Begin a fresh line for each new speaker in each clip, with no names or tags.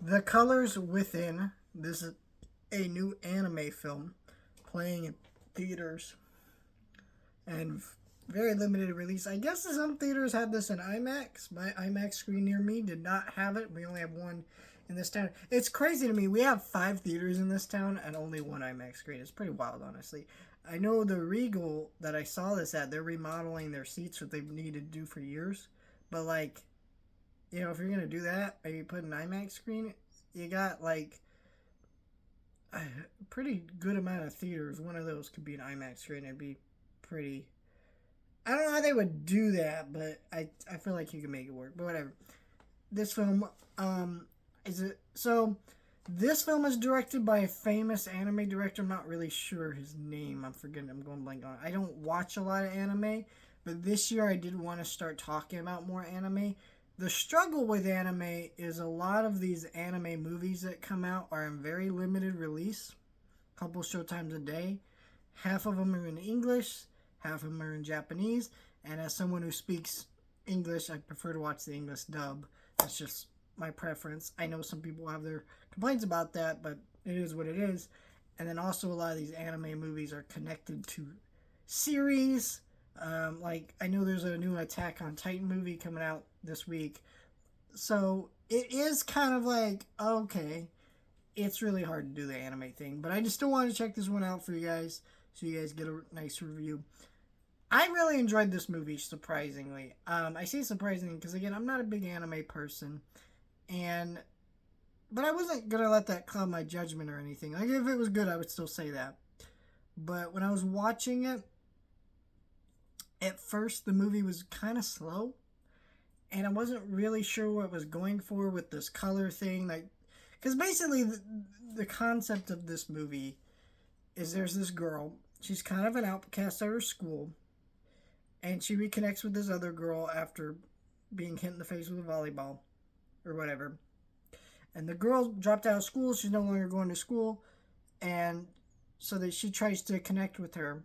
The Colors Within. This is a new anime film playing in theaters and very limited release. I guess some theaters had this in IMAX. My IMAX screen near me did not have it. We only have one in this town. It's crazy to me. We have 5 theaters in this town and only one IMAX screen. It's pretty wild, honestly. I know the Regal that I saw this at, they're remodeling their seats, what they've needed to do for years. But, like, if you're going to do that, maybe put an IMAX screen, you got, like, a pretty good amount of theaters. One of those could be an IMAX screen. It'd be pretty. I don't know how they would do that, but I feel like you can make it work. But whatever. This film, is it so? This film is directed by a famous anime director. I'm not really sure his name. I'm forgetting. I'm going blank on it. I don't watch a lot of anime, but this year I did want to start talking about more anime. The struggle with anime is a lot of these anime movies that come out are in very limited release, a couple showtimes a day. Half of them are in English, half of them are in Japanese, and as someone who speaks English, I prefer to watch the English dub. That's just my preference. I know some people have their complaints about that, but it is what it is. And then also a lot of these anime movies are connected to series. Like I know there's a new Attack on Titan movie coming out this week, so it is kind of like okay, it's really hard to do the anime thing. But I just still want to check this one out for you guys, so you guys get a nice review. I really enjoyed this movie, surprisingly. I say surprisingly because again, I'm not a big anime person, and but I wasn't gonna let that cloud my judgment or anything. Like if it was good, I would still say that. But when I was watching it, at first the movie was kind of slow, and I wasn't really sure what it was going for with this color thing. Like, because basically the concept of this movie is there's this girl. She's kind of an outcast at her school, and she reconnects with this other girl after being hit in the face with a volleyball or whatever. And the girl dropped out of school. She's no longer going to school, and so that she tries to connect with her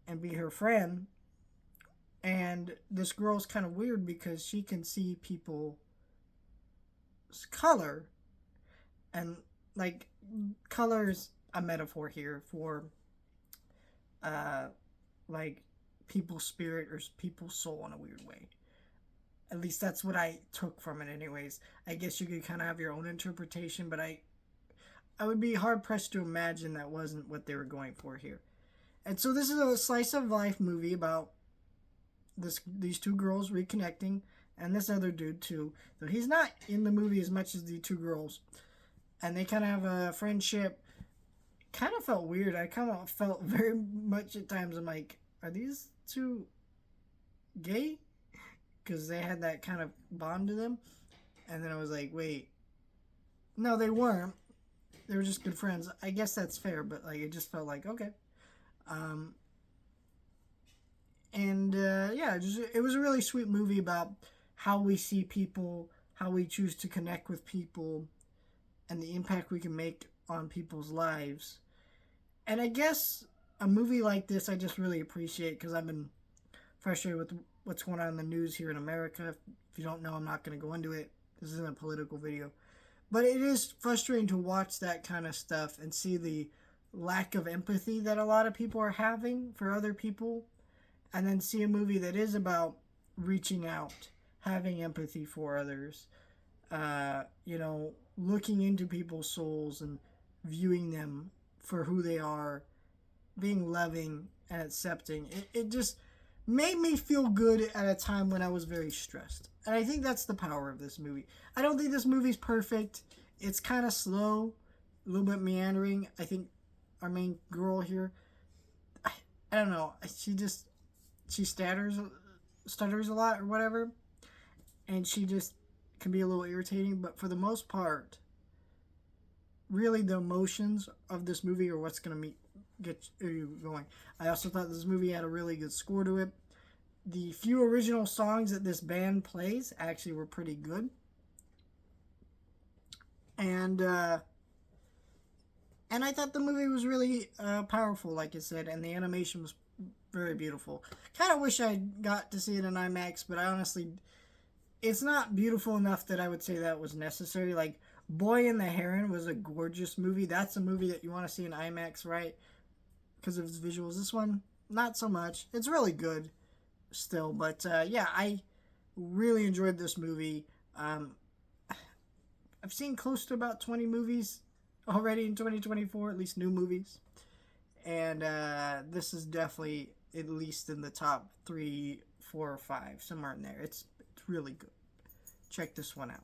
and be her friend. And this girl's kind of weird because she can see people's color, and like color is a metaphor here for uh like people's spirit or people's soul in a weird way. At least that's what I took from it anyways. I guess you could kind of have your own interpretation, but I would be hard pressed to imagine that wasn't what they were going for here. And so this is a slice of life movie about these two girls reconnecting, and this other dude too. Though he's not in the movie as much as the two girls, and they kind of have a friendship. Kind of felt weird. I kind of felt very much at times. I'm like, are these two gay? Because they had that kind of bond to them, and then I was like, wait, no, they weren't. They were just good friends. I guess that's fair, but like it just felt like okay. Um, and yeah, it was a really sweet movie about how we see people, how we choose to connect with people, and the impact we can make on people's lives. And I guess a movie like this, I just really appreciate because I've been frustrated with what's going on in the news here in America. If you don't know, I'm not going to go into it. This isn't a political video. But it is frustrating to watch that kind of stuff and see the lack of empathy that a lot of people are having for other people, and then see a movie that is about reaching out, having empathy for others, looking into people's souls and viewing them for who they are, being loving and accepting. It just made me feel good at a time when I was very stressed. And I think that's the power of this movie. I don't think this movie's perfect. It's kind of slow, a little bit meandering. I think our main girl here, I don't know, she stutters a lot or whatever, and she just can be a little irritating. But for the most part, really the emotions of this movie are what's going to get you going. I also thought this movie had a really good score to it. The few original songs that this band plays actually were pretty good, and I thought the movie was really powerful, like I said, and the animation was very beautiful. Kind of wish I got to see it in IMAX, but I honestly, it's not beautiful enough that I would say that was necessary. Like Boy and the Heron was a gorgeous movie. That's a movie that you want to see in IMAX, right? Because of its visuals. This one, not so much. It's really good still, but yeah, I really enjoyed this movie. I've seen close to about 20 movies already in 2024, at least new movies. And this is definitely at least in the top 3, 4, or 5, somewhere in there. It's really good. Check this one out.